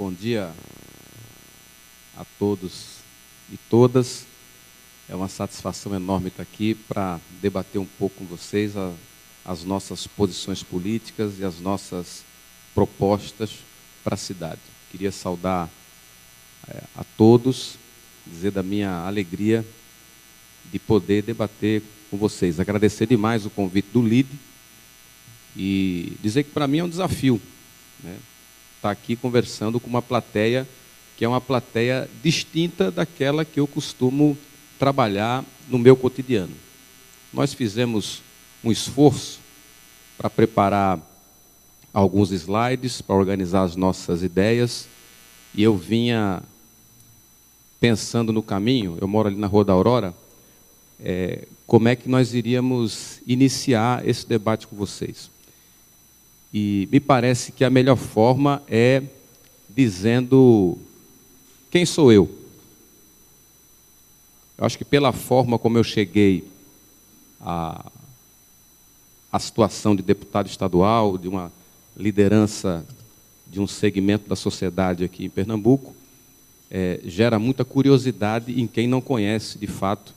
Bom dia a todos e todas. É uma satisfação enorme estar aqui para debater um pouco com vocês as nossas posições políticas e as nossas propostas para a cidade. Queria saudar a todos, dizer da minha alegria de poder debater com vocês. Agradecer demais o convite do LIDE e dizer que para mim é um desafio, né, estar aqui conversando com uma plateia que é uma plateia distinta daquela que eu costumo trabalhar no meu cotidiano. Nós fizemos um esforço para preparar alguns slides, para organizar as nossas ideias, e eu vinha pensando no caminho, eu moro ali na Rua da Aurora, como é que nós iríamos iniciar esse debate com vocês. E me parece que a melhor forma é dizendo quem sou eu. Eu acho que pela forma como eu cheguei à situação de deputado estadual, de uma liderança de um segmento da sociedade aqui em Pernambuco, gera muita curiosidade em quem não conhece, de fato,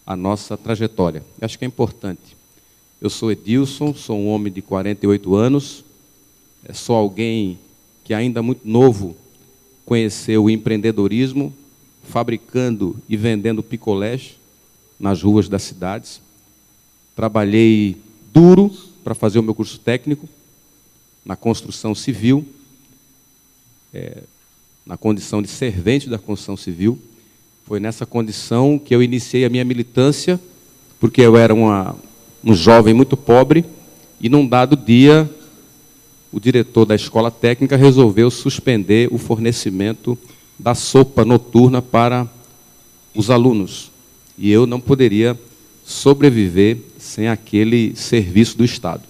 a nossa trajetória. Eu acho que é importante. Eu sou Edilson, sou um homem de 48 anos, sou alguém que ainda muito novo conheceu o empreendedorismo, fabricando e vendendo picolés nas ruas das cidades. Trabalhei duro para fazer o meu curso técnico na construção civil, na condição de servente da construção civil. Foi nessa condição que eu iniciei a minha militância, porque eu era um jovem muito pobre, e num dado dia o diretor da escola técnica resolveu suspender o fornecimento da sopa noturna para os alunos. E eu não poderia sobreviver sem aquele serviço do Estado.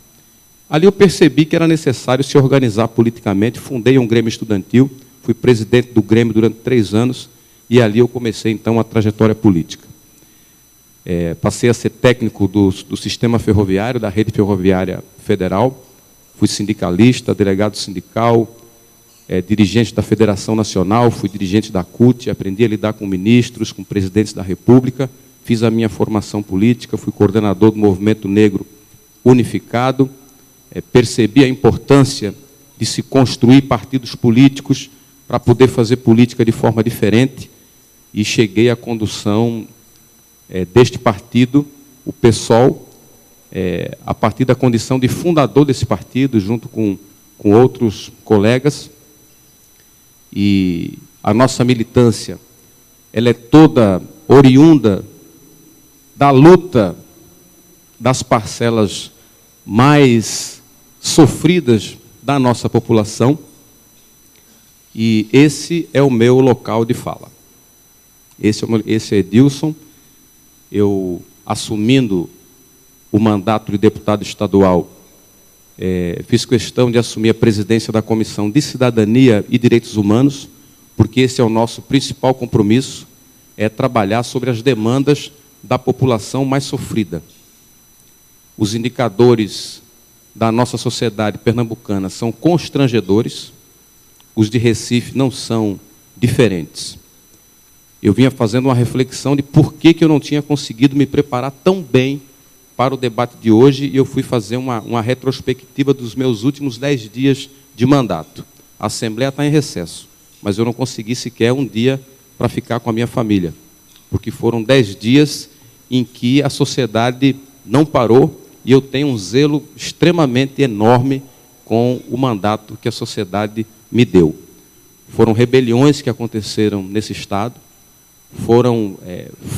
Ali eu percebi que era necessário se organizar politicamente, fundei um Grêmio Estudantil, fui presidente do Grêmio durante 3 anos, e ali eu comecei, então, a trajetória política. Passei a ser técnico do sistema ferroviário, da rede ferroviária federal, fui sindicalista, delegado sindical, dirigente da Federação Nacional, fui dirigente da CUT, aprendi a lidar com ministros, com presidentes da República, fiz a minha formação política, fui coordenador do Movimento Negro Unificado, percebi a importância de se construir partidos políticos para poder fazer política de forma diferente, e cheguei à condução deste partido, o PSOL, a partir da condição de fundador desse partido, junto com outros colegas. E a nossa militância, ela é toda oriunda da luta das parcelas mais sofridas da nossa população, e esse é o meu local de fala. Esse é Edilson. Eu, assumindo o mandato de deputado estadual, fiz questão de assumir a presidência da Comissão de Cidadania e Direitos Humanos, porque esse é o nosso principal compromisso, trabalhar sobre as demandas da população mais sofrida. Os indicadores da nossa sociedade pernambucana são constrangedores, os de Recife não são diferentes. Eu vinha fazendo uma reflexão de por que eu não tinha conseguido me preparar tão bem para o debate de hoje, e eu fui fazer uma retrospectiva dos meus últimos 10 dias de mandato. A Assembleia está em recesso, mas eu não consegui sequer um dia para ficar com a minha família, porque foram 10 dias em que a sociedade não parou, e eu tenho um zelo extremamente enorme com o mandato que a sociedade me deu. Foram rebeliões que aconteceram nesse Estado, foram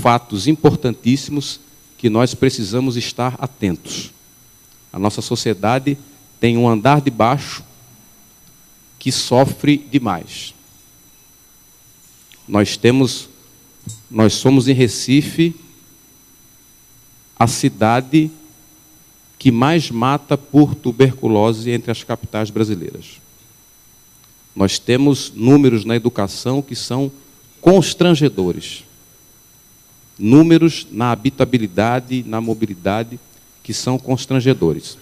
fatos importantíssimos que nós precisamos estar atentos. A nossa sociedade tem um andar de baixo que sofre demais. Nós somos em Recife a cidade que mais mata por tuberculose entre as capitais brasileiras. Nós temos números na educação que são constrangedores. Números na habitabilidade, na mobilidade, que são constrangedores.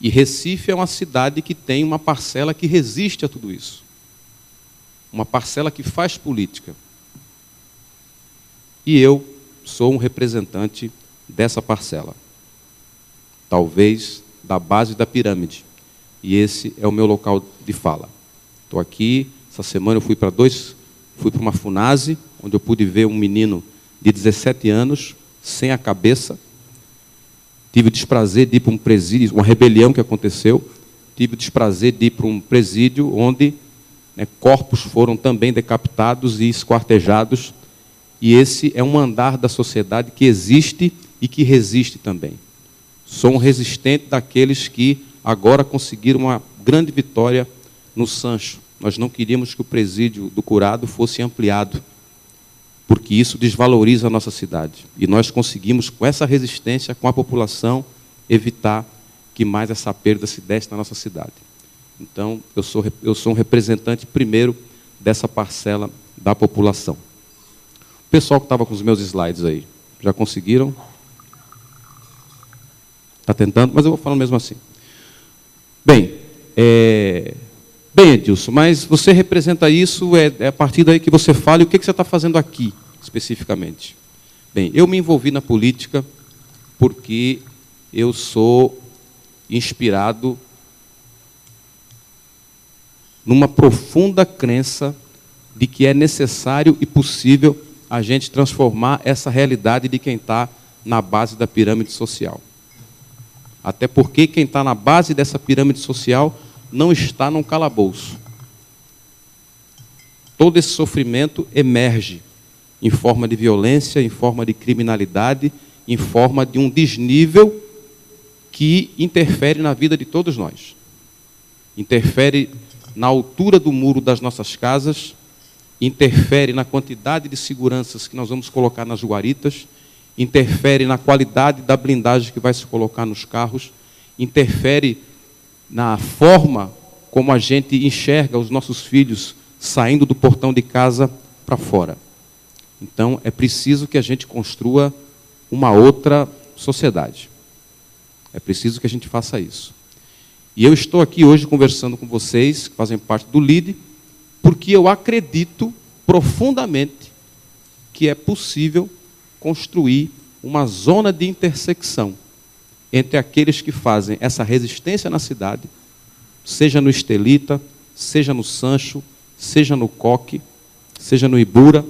E Recife é uma cidade que tem uma parcela que resiste a tudo isso. uma parcela que faz política. E eu sou um representante dessa parcela, talvez da base da pirâmide. E esse é o meu local de fala. Estou aqui, essa semana eu fui para uma FUNASE, onde eu pude ver um menino de 17 anos, sem a cabeça. Tive o desprazer de ir para um presídio, uma rebelião que aconteceu. Tive o desprazer de ir para um presídio onde corpos foram também decapitados e esquartejados. E esse é um andar da sociedade que existe e que resiste também. Sou um resistente daqueles que agora conseguiram uma grande vitória no Sancho. Nós não queríamos que o presídio do Curado fosse ampliado, porque isso desvaloriza a nossa cidade. E nós conseguimos, com essa resistência, com a população, evitar que mais essa perda se desse na nossa cidade. Então, eu sou um representante, primeiro, dessa parcela da população. O pessoal que estava com os meus slides aí, já conseguiram? Está tentando, mas eu vou falando mesmo assim. Bem, Edilson, mas você representa isso, é a partir daí que você fala, e o que você está fazendo aqui, especificamente? Bem, eu me envolvi na política porque eu sou inspirado numa profunda crença de que é necessário e possível a gente transformar essa realidade de quem está na base da pirâmide social. Até porque quem está na base dessa pirâmide social não está num calabouço. Todo esse sofrimento emerge em forma de violência, em forma de criminalidade, em forma de um desnível que interfere na vida de todos nós. Interfere na altura do muro das nossas casas, interfere na quantidade de seguranças que nós vamos colocar nas guaritas, interfere na qualidade da blindagem que vai se colocar nos carros, interfere na forma como a gente enxerga os nossos filhos saindo do portão de casa para fora. Então, é preciso que a gente construa uma outra sociedade. É preciso que a gente faça isso. E eu estou aqui hoje conversando com vocês, que fazem parte do LIDE, porque eu acredito profundamente que é possível construir uma zona de intersecção entre aqueles que fazem essa resistência na cidade, seja no Estelita, seja no Sancho, seja no Coque, seja no Ibura.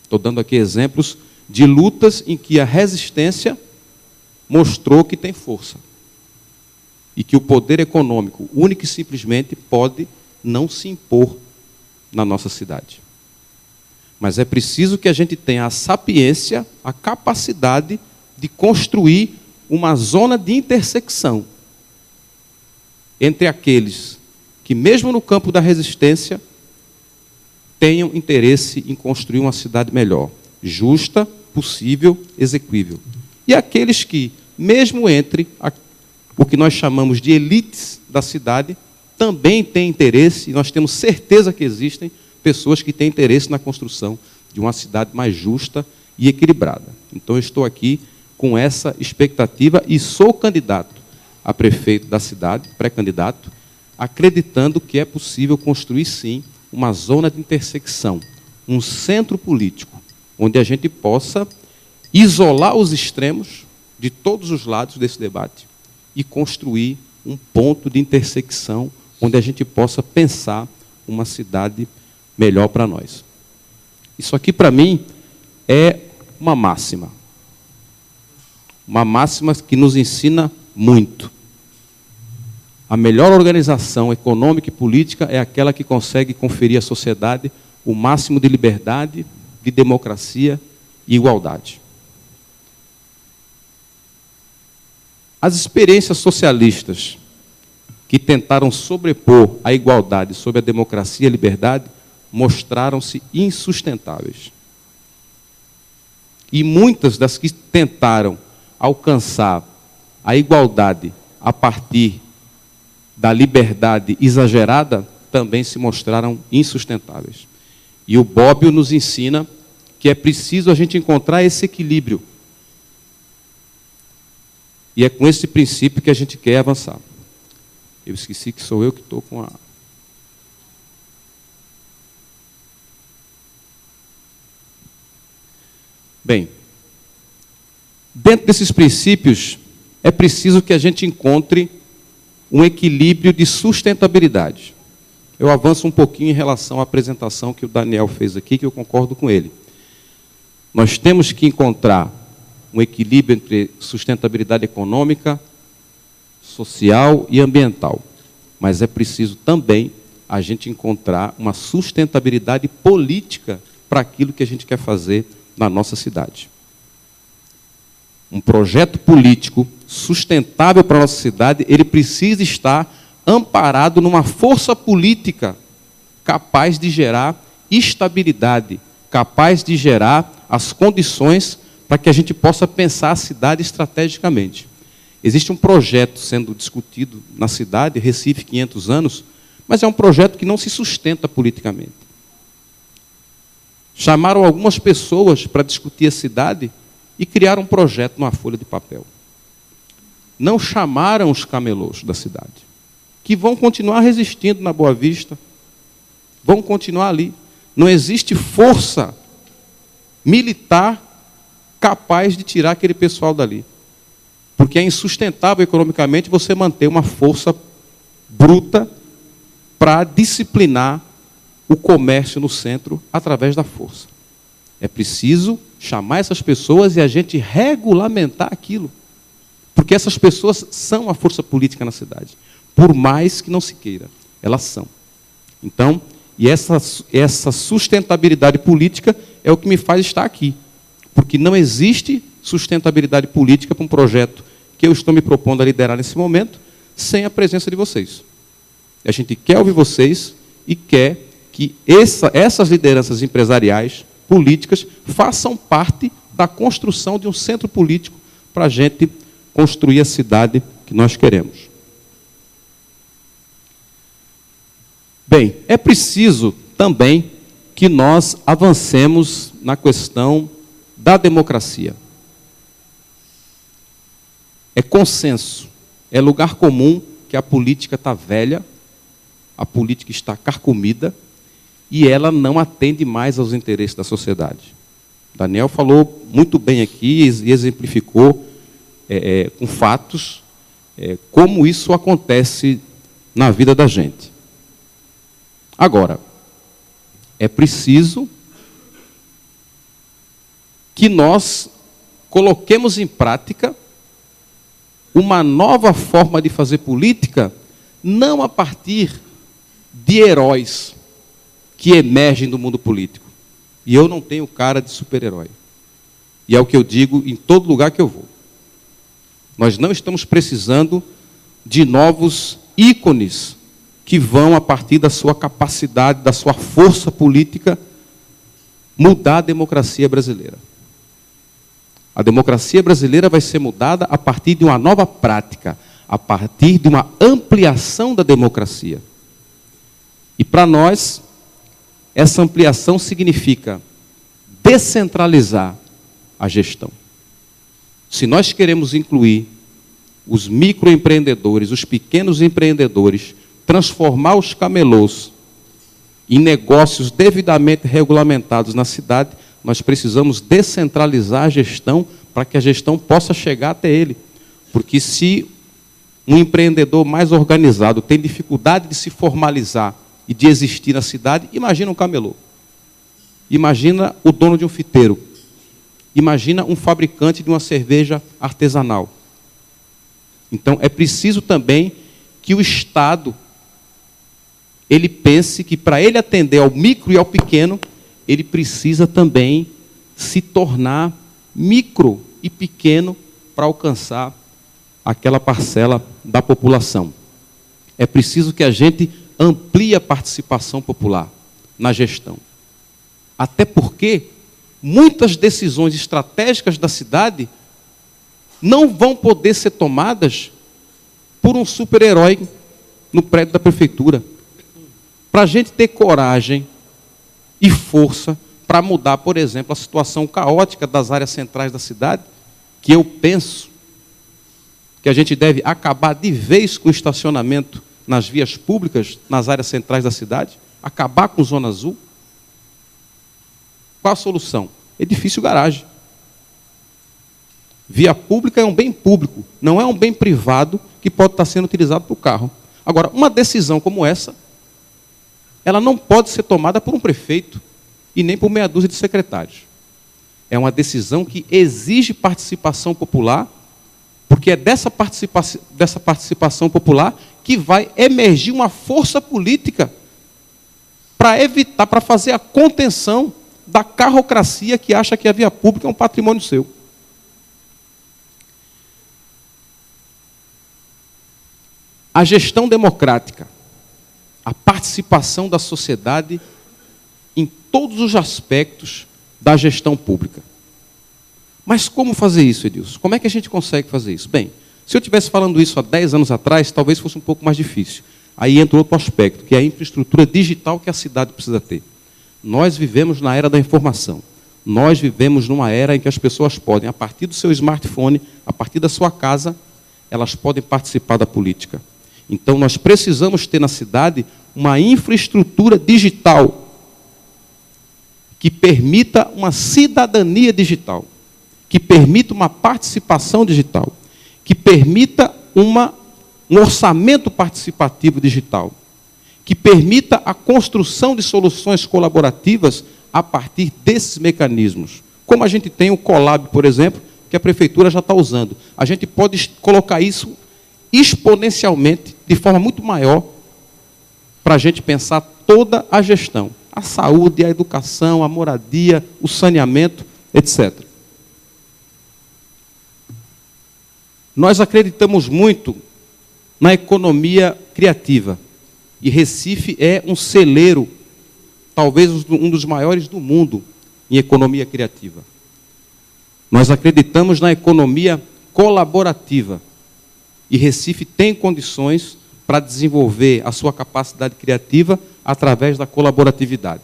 Estou dando aqui exemplos de lutas em que a resistência mostrou que tem força. E que o poder econômico, único e simplesmente, pode não se impor na nossa cidade. Mas é preciso que a gente tenha a sapiência, a capacidade de construir uma zona de intersecção entre aqueles que, mesmo no campo da resistência, tenham interesse em construir uma cidade melhor, justa, possível, exequível. E aqueles que, mesmo entre o que nós chamamos de elites da cidade, também têm interesse, e nós temos certeza que existem pessoas que têm interesse na construção de uma cidade mais justa e equilibrada. Então, eu estou aqui com essa expectativa e sou candidato a prefeito da cidade, pré-candidato, acreditando que é possível construir, sim, uma zona de intersecção, um centro político, onde a gente possa isolar os extremos de todos os lados desse debate e construir um ponto de intersecção onde a gente possa pensar uma cidade melhor para nós. Isso aqui, para mim, é uma máxima. Uma máxima que nos ensina muito. A melhor organização econômica e política é aquela que consegue conferir à sociedade o máximo de liberdade, de democracia e igualdade. As experiências socialistas que tentaram sobrepor a igualdade sobre a democracia e a liberdade mostraram-se insustentáveis. E muitas das que tentaram alcançar a igualdade a partir da liberdade exagerada também se mostraram insustentáveis. E o Bobbio nos ensina que é preciso a gente encontrar esse equilíbrio. E é com esse princípio que a gente quer avançar. Eu esqueci que sou eu que estou com a... Bem, dentro desses princípios, é preciso que a gente encontre um equilíbrio de sustentabilidade. Eu avanço um pouquinho em relação à apresentação que o Daniel fez aqui, que eu concordo com ele. Nós temos que encontrar um equilíbrio entre sustentabilidade econômica, social e ambiental. Mas é preciso também a gente encontrar uma sustentabilidade política para aquilo que a gente quer fazer na nossa cidade. Um projeto político sustentável para a nossa cidade, ele precisa estar amparado numa força política capaz de gerar estabilidade, capaz de gerar as condições para que a gente possa pensar a cidade estrategicamente. Existe um projeto sendo discutido na cidade, Recife 500 anos, mas é um projeto que não se sustenta politicamente. Chamaram algumas pessoas para discutir a cidade e criaram um projeto numa folha de papel. Não chamaram os camelôs da cidade, que vão continuar resistindo na Boa Vista, vão continuar ali. Não existe força militar capaz de tirar aquele pessoal dali. Porque é insustentável economicamente você manter uma força bruta para disciplinar o comércio no centro através da força. É preciso chamar essas pessoas e a gente regulamentar aquilo. Porque essas pessoas são a força política na cidade. Por mais que não se queira, elas são. Então, e essa sustentabilidade política é o que me faz estar aqui. Porque não existe sustentabilidade política para um projeto que eu estou me propondo a liderar nesse momento, sem a presença de vocês. A gente quer ouvir vocês e quer que essas lideranças empresariais, políticas, façam parte da construção de um centro político para a gente construir a cidade que nós queremos. Bem, é preciso também que nós avancemos na questão da democracia. É consenso, é lugar comum que a política está velha, a política está carcomida e ela não atende mais aos interesses da sociedade. Daniel falou muito bem aqui e exemplificou com fatos como isso acontece na vida da gente. Agora, é preciso que nós coloquemos em prática uma nova forma de fazer política, não a partir de heróis que emergem do mundo político. E eu não tenho cara de super-herói. E é o que eu digo em todo lugar que eu vou. Nós não estamos precisando de novos ícones que vão, a partir da sua capacidade, da sua força política, mudar a democracia brasileira. A democracia brasileira vai ser mudada a partir de uma nova prática, a partir de uma ampliação da democracia. E para nós, essa ampliação significa descentralizar a gestão. Se nós queremos incluir os microempreendedores, os pequenos empreendedores, transformar os camelôs em negócios devidamente regulamentados na cidade, nós precisamos descentralizar a gestão para que a gestão possa chegar até ele. Porque se um empreendedor mais organizado tem dificuldade de se formalizar e de existir na cidade, imagina um camelô. Imagina o dono de um fiteiro. Imagina um fabricante de uma cerveja artesanal. Então, é preciso também que o Estado ele pense que para ele atender ao micro e ao pequeno, ele precisa também se tornar micro e pequeno para alcançar aquela parcela da população. É preciso que a gente amplie a participação popular na gestão. Até porque muitas decisões estratégicas da cidade não vão poder ser tomadas por um super-herói no prédio da prefeitura. Para a gente ter coragem e força para mudar, por exemplo, a situação caótica das áreas centrais da cidade, que eu penso que a gente deve acabar de vez com o estacionamento nas vias públicas, nas áreas centrais da cidade, acabar com zona azul. Qual a solução? Edifício garagem. Via pública é um bem público, não é um bem privado que pode estar sendo utilizado para o carro. Agora, uma decisão como essa, ela não pode ser tomada por um prefeito e nem por meia dúzia de secretários. É uma decisão que exige participação popular, porque é dessa participação popular que vai emergir uma força política para evitar, para fazer a contenção da carrocracia que acha que a via pública é um patrimônio seu. A gestão democrática, a participação da sociedade em todos os aspectos da gestão pública. Mas como fazer isso, Edilson? Como é que a gente consegue fazer isso? Bem, se eu estivesse falando isso há 10 anos atrás, talvez fosse um pouco mais difícil. Aí entra outro aspecto, que é a infraestrutura digital que a cidade precisa ter. Nós vivemos na era da informação. Nós vivemos numa era em que as pessoas podem, a partir do seu smartphone, a partir da sua casa, elas podem participar da política. Então, nós precisamos ter na cidade uma infraestrutura digital que permita uma cidadania digital, que permita uma participação digital, que permita um orçamento participativo digital, que permita a construção de soluções colaborativas a partir desses mecanismos. Como a gente tem o Colab, por exemplo, que a prefeitura já está usando. A gente pode colocar isso exponencialmente, de forma muito maior, para a gente pensar toda a gestão. A saúde, a educação, a moradia, o saneamento, etc. Nós acreditamos muito na economia criativa. E Recife é um celeiro, talvez um dos maiores do mundo, em economia criativa. Nós acreditamos na economia colaborativa. E Recife tem condições para desenvolver a sua capacidade criativa através da colaboratividade.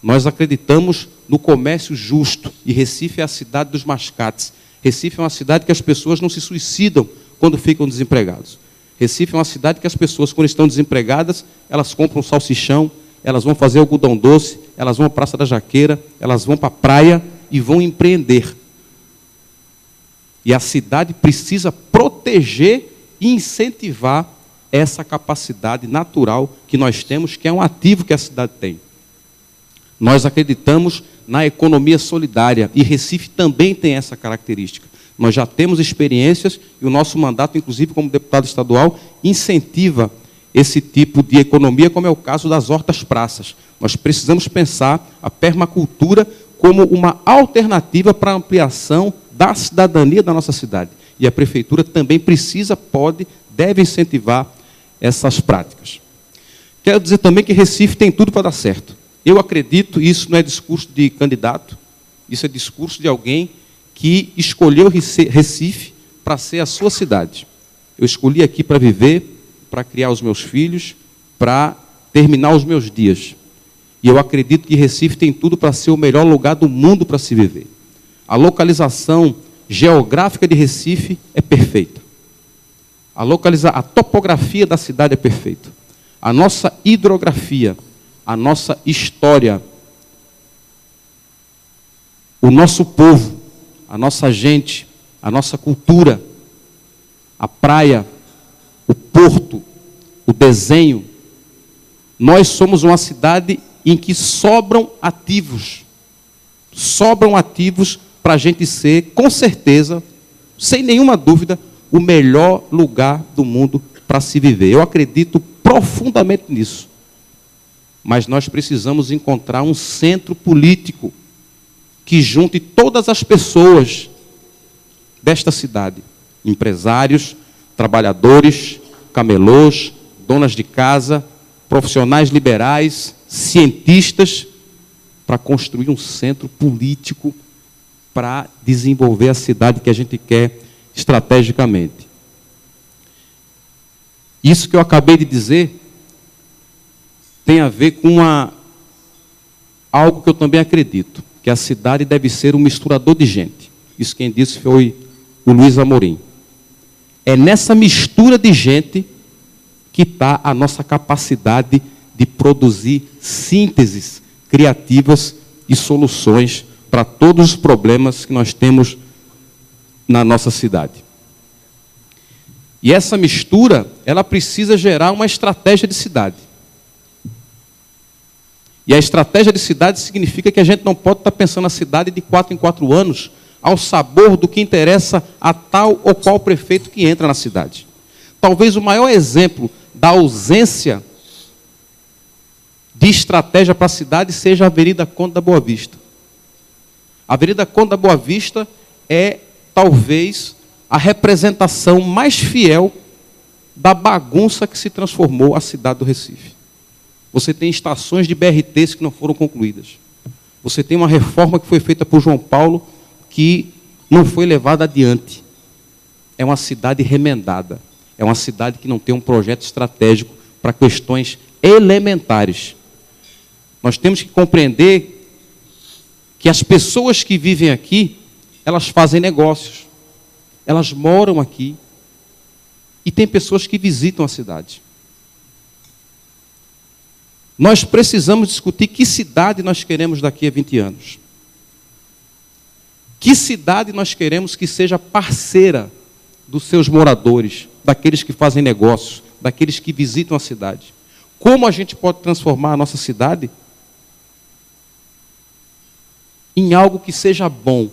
Nós acreditamos no comércio justo, e Recife é a cidade dos mascates. Recife é uma cidade que as pessoas não se suicidam quando ficam desempregados. Recife é uma cidade que as pessoas, quando estão desempregadas, elas compram salsichão, elas vão fazer algodão doce, elas vão à Praça da Jaqueira, elas vão para a praia e vão empreender. E a cidade precisa proteger e incentivar essa capacidade natural que nós temos, que é um ativo que a cidade tem. Nós acreditamos na economia solidária, e Recife também tem essa característica. Nós já temos experiências, e o nosso mandato, inclusive como deputado estadual, incentiva esse tipo de economia, como é o caso das hortas-praças. Nós precisamos pensar a permacultura como uma alternativa para a ampliação da cidadania da nossa cidade. E a prefeitura também precisa, pode, deve incentivar essas práticas. Quero dizer também que Recife tem tudo para dar certo. Eu acredito, isso não é discurso de candidato, isso é discurso de alguém que escolheu Recife para ser a sua cidade. Eu escolhi aqui para viver, para criar os meus filhos, para terminar os meus dias. E eu acredito que Recife tem tudo para ser o melhor lugar do mundo para se viver. A localização geográfica de Recife é perfeita. A topografia da cidade é perfeita. A nossa hidrografia, a nossa história, o nosso povo, a nossa gente, a nossa cultura, a praia, o porto, o desenho. Nós somos uma cidade em que sobram ativos para a gente ser, com certeza, sem nenhuma dúvida, o melhor lugar do mundo para se viver. Eu acredito profundamente nisso. Mas nós precisamos encontrar um centro político que junte todas as pessoas desta cidade, empresários, trabalhadores, camelôs, donas de casa, profissionais liberais, cientistas, para construir um centro político para desenvolver a cidade que a gente quer estrategicamente. Isso que eu acabei de dizer tem a ver com algo que eu também acredito, que a cidade deve ser um misturador de gente. Isso quem disse foi o Luiz Amorim. É nessa mistura de gente que está a nossa capacidade de produzir sínteses criativas e soluções para todos os problemas que nós temos na nossa cidade. E essa mistura, ela precisa gerar uma estratégia de cidade. E a estratégia de cidade significa que a gente não pode estar pensando na cidade de 4 em 4 anos, ao sabor do que interessa a tal ou qual prefeito que entra na cidade. Talvez o maior exemplo da ausência de estratégia para a cidade seja a Avenida Conde da Boa Vista. A Avenida Conde da Boa Vista é, talvez, a representação mais fiel da bagunça que se transformou a cidade do Recife. Você tem estações de BRTs que não foram concluídas. Você tem uma reforma que foi feita por João Paulo que não foi levada adiante. É uma cidade remendada. É uma cidade que não tem um projeto estratégico para questões elementares. Nós temos que compreender que as pessoas que vivem aqui, elas fazem negócios. Elas moram aqui. E tem pessoas que visitam a cidade. Nós precisamos discutir que cidade nós queremos daqui a 20 anos. Que cidade nós queremos que seja parceira dos seus moradores, daqueles que fazem negócios, daqueles que visitam a cidade. Como a gente pode transformar a nossa cidade em algo que seja bom,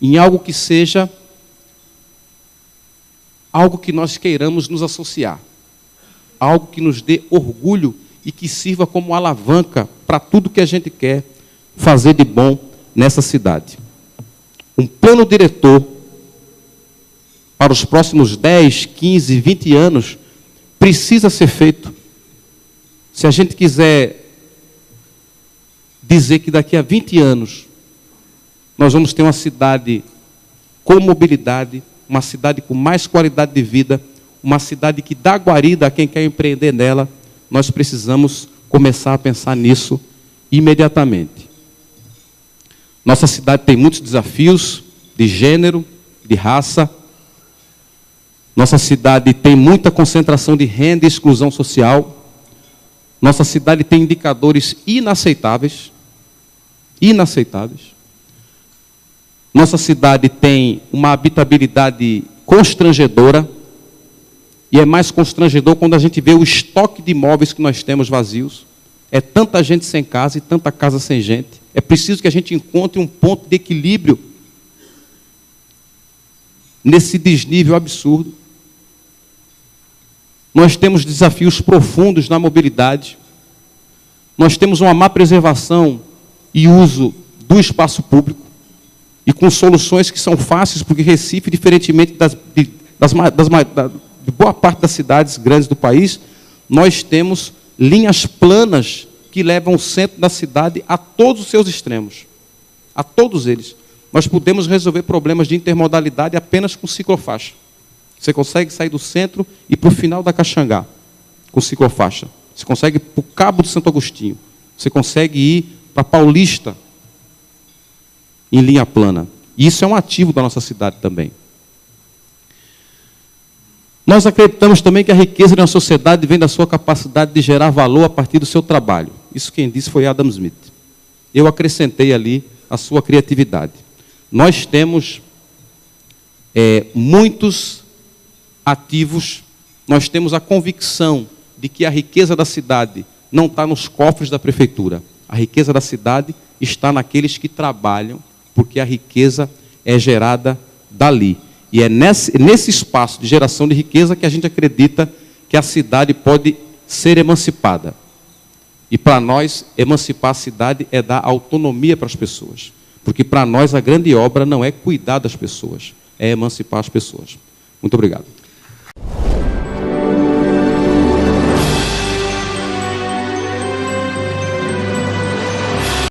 em algo que seja algo que nós queiramos nos associar, algo que nos dê orgulho e que sirva como alavanca para tudo que a gente quer fazer de bom nessa cidade. Um plano diretor para os próximos 10, 15, 20 anos precisa ser feito. Se a gente quiser dizer que daqui a 20 anos nós vamos ter uma cidade com mobilidade, uma cidade com mais qualidade de vida, uma cidade que dá guarida a quem quer empreender nela, nós precisamos começar a pensar nisso imediatamente. Nossa cidade tem muitos desafios de gênero, de raça. Nossa cidade tem muita concentração de renda e exclusão social. Nossa cidade tem indicadores inaceitáveis. Inaceitáveis. Nossa cidade tem uma habitabilidade constrangedora. E é mais constrangedor quando a gente vê o estoque de imóveis que nós temos vazios. É tanta gente sem casa e tanta casa sem gente. É preciso que a gente encontre um ponto de equilíbrio nesse desnível absurdo. Nós temos desafios profundos na mobilidade. Nós temos uma má preservação e uso do espaço público. E com soluções que são fáceis, porque Recife, diferentemente de boa parte das cidades grandes do país, nós temos linhas planas que levam o centro da cidade a todos os seus extremos. A todos eles. Nós podemos resolver problemas de intermodalidade apenas com ciclofaixa. Você consegue sair do centro e para o final da Caxangá, com ciclofaixa. Você consegue ir para o Cabo de Santo Agostinho. Você consegue ir para Paulista, em linha plana. E isso é um ativo da nossa cidade também. Nós acreditamos também que a riqueza de uma sociedade vem da sua capacidade de gerar valor a partir do seu trabalho. Isso quem disse foi Adam Smith. Eu acrescentei ali a sua criatividade. Nós temos muitos ativos, nós temos a convicção de que a riqueza da cidade não está nos cofres da prefeitura. A riqueza da cidade está naqueles que trabalham, porque a riqueza é gerada dali. E é nesse espaço de geração de riqueza que a gente acredita que a cidade pode ser emancipada. E para nós, emancipar a cidade é dar autonomia para as pessoas. Porque para nós a grande obra não é cuidar das pessoas, é emancipar as pessoas. Muito obrigado.